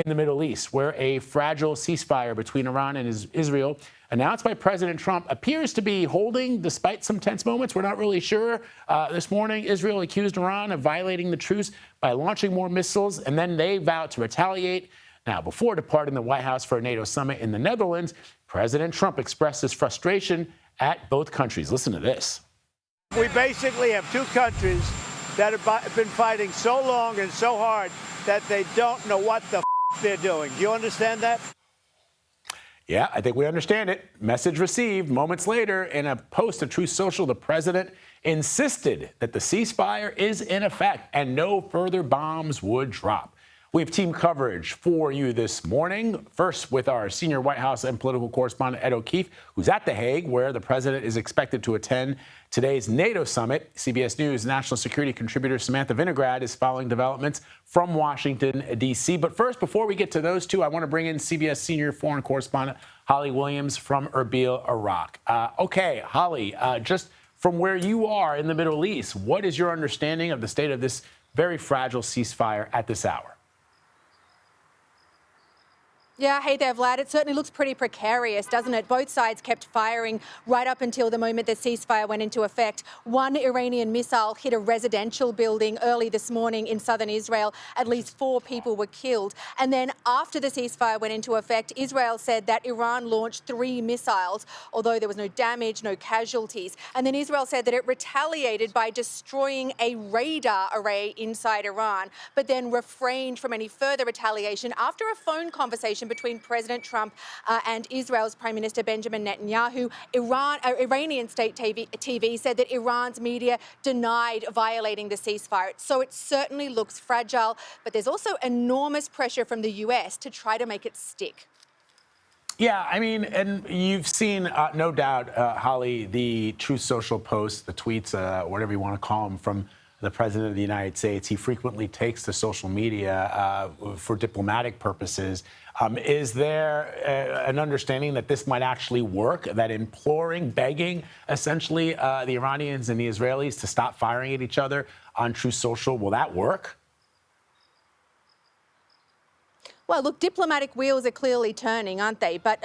in the Middle East, where a fragile ceasefire between Iran and Israel, announced by President Trump, appears to be holding despite some tense moments. We're not really sure. This morning, Israel accused Iran of violating the truce by launching more missiles, and then they vowed to retaliate. Now, before departing the White House for a NATO summit in the Netherlands, President Trump expressed his frustration at both countries. Listen to this. We basically have two countries that have been fighting so long and so hard that they don't know what the they're doing. Do you understand that? Yeah, I think we understand it. Message received. Moments later, in a post to Truth Social, the president insisted that the ceasefire is in effect and no further bombs would drop. We have team coverage for you this morning. First, with our senior White House and political correspondent, Ed O'Keefe, who's at The Hague, where the president is expected to attend today's NATO summit. CBS News national security contributor Samantha Vinograd is following developments from Washington, D.C. But first, before we get to those two, I want to bring in CBS senior foreign correspondent Holly Williams from Erbil, Iraq. Okay, Holly, just from where you are in the Middle East, what is your understanding of the state of this very fragile ceasefire at this hour? Yeah, hey there, Vlad. It certainly looks pretty precarious, doesn't it? Both sides kept firing right up until the moment the ceasefire went into effect. One Iranian missile hit a residential building early this morning in southern Israel. At least 4 people were killed. And then after the ceasefire went into effect, Israel said that Iran launched 3 missiles, although there was no damage, no casualties. And then Israel said that it retaliated by destroying a radar array inside Iran, but then refrained from any further retaliation after a phone conversation between President Trump and Israel's Prime Minister Benjamin Netanyahu. Iranian state TV said that Iran's media denied violating the ceasefire. So it certainly looks fragile, but there's also enormous pressure from the US to try to make it stick. Yeah, I mean, and you've seen, no doubt, Holly, the Truth Social posts, the tweets, whatever you want to call them, from the President of the United States. He frequently takes to social media for diplomatic purposes. Is there an understanding that this might actually work, that imploring, begging, essentially, the Iranians and the Israelis to stop firing at each other on Truth Social, will that work? Well, look, diplomatic wheels are clearly turning, aren't they? But,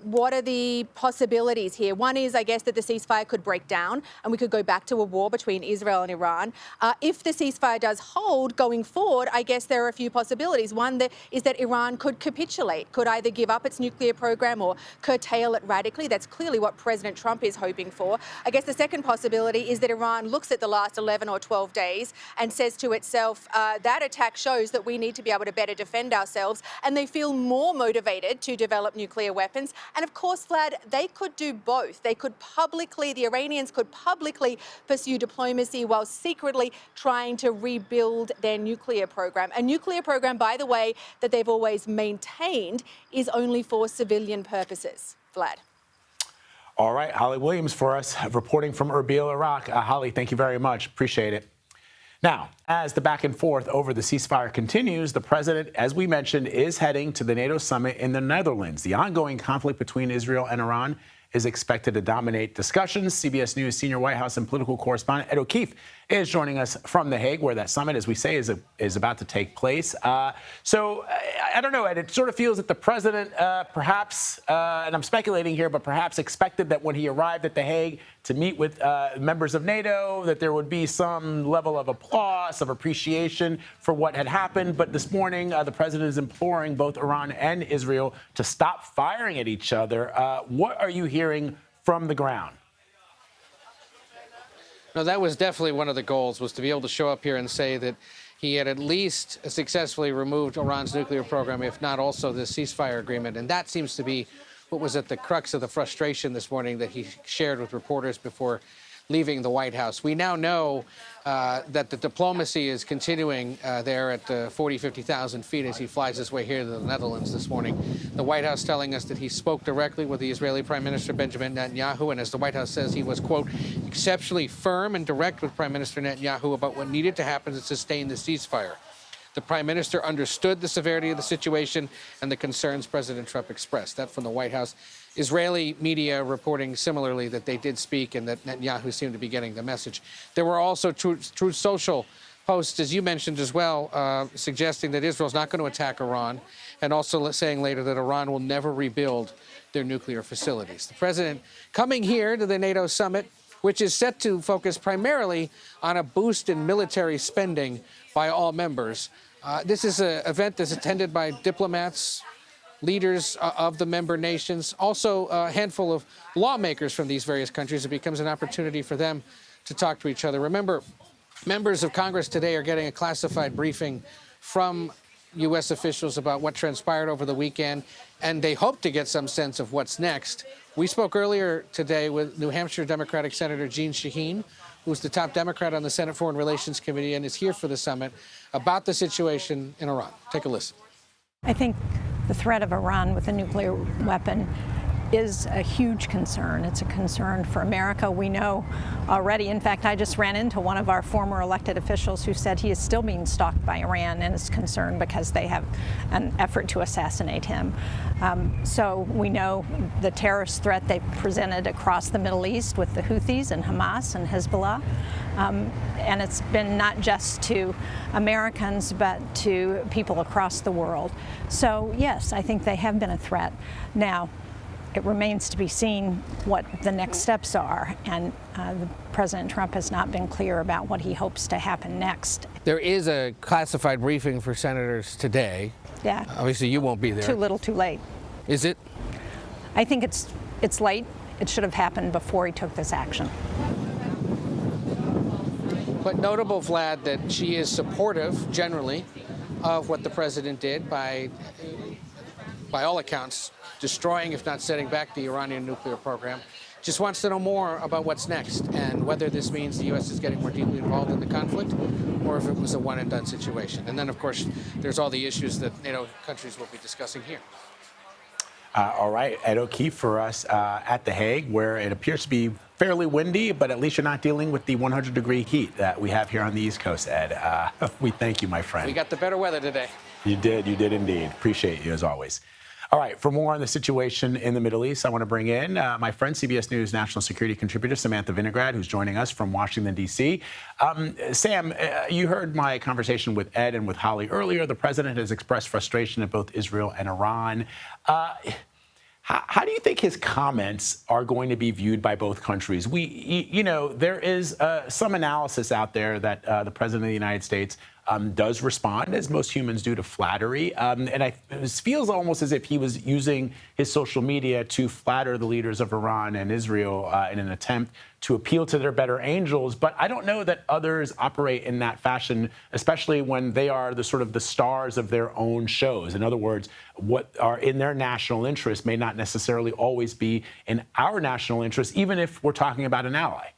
what are the possibilities here? One is, I guess, that the ceasefire could break down and we could go back to a war between Israel and Iran. If the ceasefire does hold going forward, I guess there are a few possibilities. One is that Iran could capitulate, could either give up its nuclear program or curtail it radically. That's clearly what President Trump is hoping for. I guess the second possibility is that Iran looks at the last 11 or 12 days and says to itself, that attack shows that we need to be able to better defend ourselves. And they feel more motivated to develop nuclear weapons. And of course, Vlad, they could do both. They could the Iranians could publicly pursue diplomacy while secretly trying to rebuild their nuclear program. A nuclear program, by the way, that they've always maintained is only for civilian purposes. Vlad. All right, Holly Williams for us, reporting from Erbil, Iraq. Holly, thank you very much. Appreciate it. Now, as the back and forth over the ceasefire continues, the president, as we mentioned, is heading to the NATO summit in the Netherlands. The ongoing conflict between Israel and Iran is expected to dominate discussions. CBS News senior White House and political correspondent Ed O'Keefe is joining us from The Hague, where that summit, as we say, is about to take place. So I don't know, Ed, it sort of feels that the president perhaps, and I'm speculating here, but perhaps expected that when he arrived at The Hague to meet with members of NATO, that there would be some level of applause, of appreciation for what had happened. But this morning, the president is imploring both Iran and Israel to stop firing at each other. What are you hearing from the ground? No, that was definitely one of the goals, was to be able to show up here and say that he had at least successfully removed Iran's nuclear program, if not also the ceasefire agreement. And that seems to be what was at the crux of the frustration this morning that he shared with reporters before leaving the White House. We now know that the diplomacy is continuing there at 50,000 feet as he flies his way here to the Netherlands this morning. The White House telling us that he spoke directly with the Israeli Prime Minister Benjamin Netanyahu, and as the White House says, he was, quote, exceptionally firm and direct with Prime Minister Netanyahu about what needed to happen to sustain the ceasefire. The Prime Minister understood the severity of the situation and the concerns President Trump expressed. That from the White House. Israeli media reporting similarly that they did speak and that Netanyahu seemed to be getting the message. There were also Truth Social posts, as you mentioned as well, suggesting that Israel's not going to attack Iran, and also saying later that Iran will never rebuild their nuclear facilities. The president coming here to the NATO summit, which is set to focus primarily on a boost in military spending by all members. This is an event that's attended by diplomats, leaders of the member nations, also a handful of lawmakers from these various countries. It becomes an opportunity for them to talk to each other. Remember, members of Congress today are getting a classified briefing from U.S. officials about what transpired over the weekend, and they hope to get some sense of what's next. We spoke earlier today with New Hampshire Democratic Senator Jeanne Shaheen, who's the top Democrat on the Senate Foreign Relations Committee and is here for the summit, about the situation in Iran. Take a listen. I think the threat of Iran with a nuclear weapon is a huge concern. It's a concern for America. We know already. In fact, I just ran into one of our former elected officials who said he is still being stalked by Iran and is concerned because they have an effort to assassinate him. So we know the terrorist threat they presented across the Middle East with the Houthis and Hamas and Hezbollah. And it's been not just to Americans, but to people across the world. So yes, I think they have been a threat. Now, it remains to be seen what the next steps are, and President Trump has not been clear about what he hopes to happen next. There is a classified briefing for senators today. Yeah. Obviously, you won't be there. Too little, too late. Is it? I think it's late. It should have happened before he took this action. But notable, Vlad, that she is supportive, generally, of what the president did by all accounts, destroying, if not setting back, the Iranian nuclear program. Just wants to know more about what's next and whether this means the U.S. is getting more deeply involved in the conflict or if it was a one-and-done situation. And then, of course, there's all the issues that NATO countries will be discussing here. All right, Ed O'Keefe for us at The Hague, where it appears to be fairly windy, but at least you're not dealing with the 100-degree heat that we have here on the East Coast, Ed. We thank you, my friend. We got the better weather today. You did indeed. Appreciate you as always. All right, for more on the situation in the Middle East, I want to bring in my friend, CBS News national security contributor Samantha Vinegrad, who's joining us from Washington, D.C. Sam, you heard my conversation with Ed and with Holly earlier. The president has expressed frustration at both Israel and Iran. How do you think his comments are going to be viewed by both countries? There is some analysis out there that the president of the United States does respond, as most humans do, to flattery. And it feels almost as if he was using his social media to flatter the leaders of Iran and Israel in an attempt to appeal to their better angels. But I don't know that others operate in that fashion, especially when they are the sort of the stars of their own shows. In other words, what are in their national interest may not necessarily always be in our national interest, even if we're talking about an ally.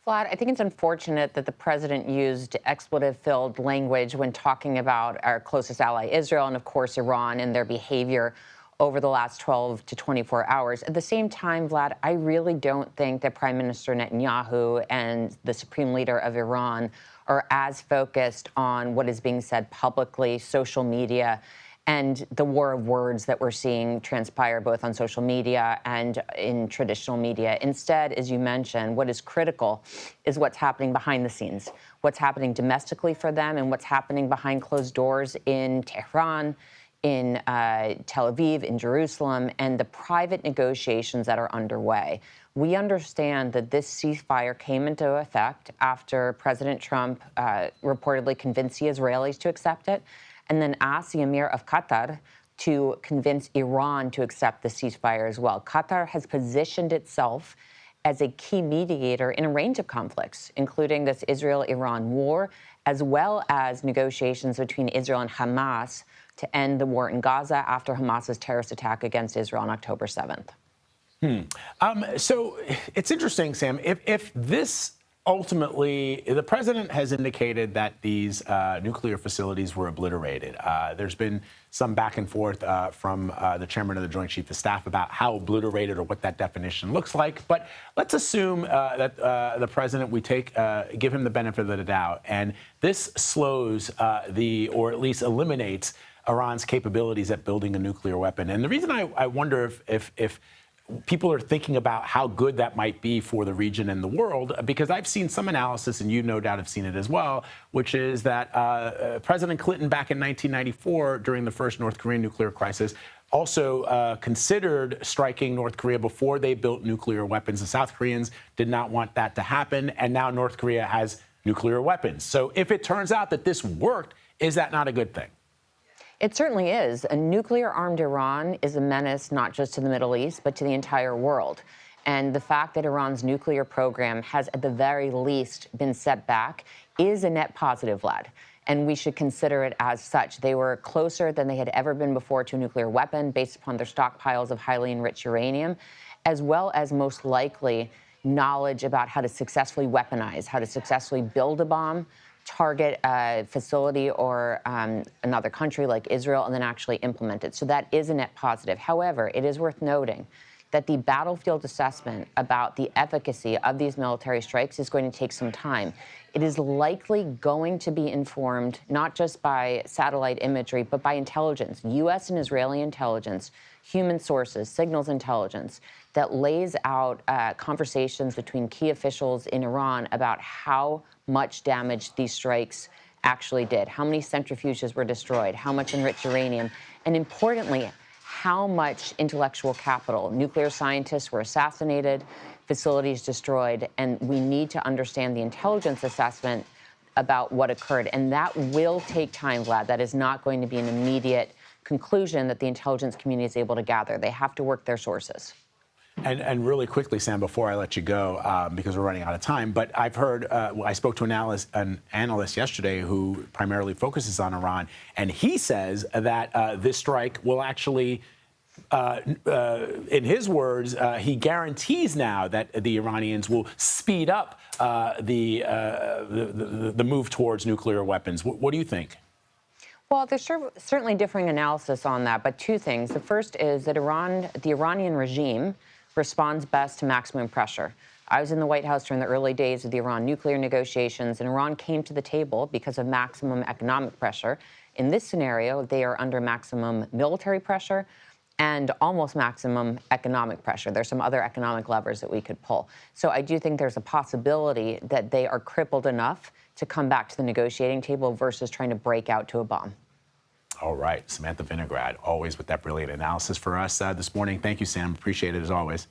Vlad, I think it's unfortunate that the president used expletive-filled language when talking about our closest ally, Israel, and of course, Iran and their behavior over the last 12 to 24 hours. At the same time, Vlad, I really don't think that Prime Minister Netanyahu and the supreme leader of Iran are as focused on what is being said publicly, social media, and the war of words that we're seeing transpire both on social media and in traditional media. Instead, as you mentioned, what is critical is what's happening behind the scenes, what's happening domestically for them and what's happening behind closed doors in Tehran, in Tel Aviv, in Jerusalem, and the private negotiations that are underway. We understand that this ceasefire came into effect after President Trump reportedly convinced the Israelis to accept it, and then asked the Emir of Qatar to convince Iran to accept the ceasefire as well. Qatar has positioned itself as a key mediator in a range of conflicts, including this Israel-Iran war, as well as negotiations between Israel and Hamas to end the war in Gaza after Hamas's terrorist attack against Israel on October 7th. So it's interesting, Sam, if this ultimately, the president has indicated that these nuclear facilities were obliterated. There's been some back and forth from the chairman of the Joint Chiefs of Staff about how obliterated or what that definition looks like. But let's assume that the president, give him the benefit of the doubt, and this slows or at least eliminates Iran's capabilities at building a nuclear weapon. And the reason I wonder if people are thinking about how good that might be for the region and the world, because I've seen some analysis, and you no doubt have seen it as well, which is that President Clinton back in 1994, during the first North Korean nuclear crisis, also considered striking North Korea before they built nuclear weapons. The South Koreans did not want that to happen, and now North Korea has nuclear weapons. So if it turns out that this worked, is that not a good thing? It certainly is. A nuclear-armed Iran is a menace not just to the Middle East, but to the entire world. And the fact that Iran's nuclear program has, at the very least, been set back is a net positive, Vlad. And we should consider it as such. They were closer than they had ever been before to a nuclear weapon based upon their stockpiles of highly enriched uranium, as well as most likely knowledge about how to successfully weaponize, how to successfully build a bomb, target a facility or another country like Israel, and then actually implement it. So that is a net positive. However, it is worth noting that the battlefield assessment about the efficacy of these military strikes is going to take some time. It is likely going to be informed not just by satellite imagery, but by intelligence, U.S. and Israeli intelligence, human sources, signals intelligence, that lays out conversations between key officials in Iran about how much damage these strikes actually did, how many centrifuges were destroyed, how much enriched uranium, and importantly, how much intellectual capital. Nuclear scientists were assassinated, facilities destroyed, and we need to understand the intelligence assessment about what occurred. And that will take time, Vlad. That is not going to be an immediate conclusion that the intelligence community is able to gather. They have to work their sources. And really quickly, Sam, before I let you go, because we're running out of time, but I've heard, I spoke to an analyst yesterday who primarily focuses on Iran, and he says that this strike will actually, in his words, he guarantees now that the Iranians will speed up the move towards nuclear weapons. What do you think? Well, there's certainly differing analysis on that, but two things. The first is that the Iranian regime responds best to maximum pressure. I was in the White House during the early days of the Iran nuclear negotiations, and Iran came to the table because of maximum economic pressure. In this scenario, they are under maximum military pressure and almost maximum economic pressure. There's some other economic levers that we could pull. So I do think there's a possibility that they are crippled enough to come back to the negotiating table versus trying to break out to a bomb. All right. Samantha Vinegrad, always with that brilliant analysis for us this morning. Thank you, Sam. Appreciate it as always.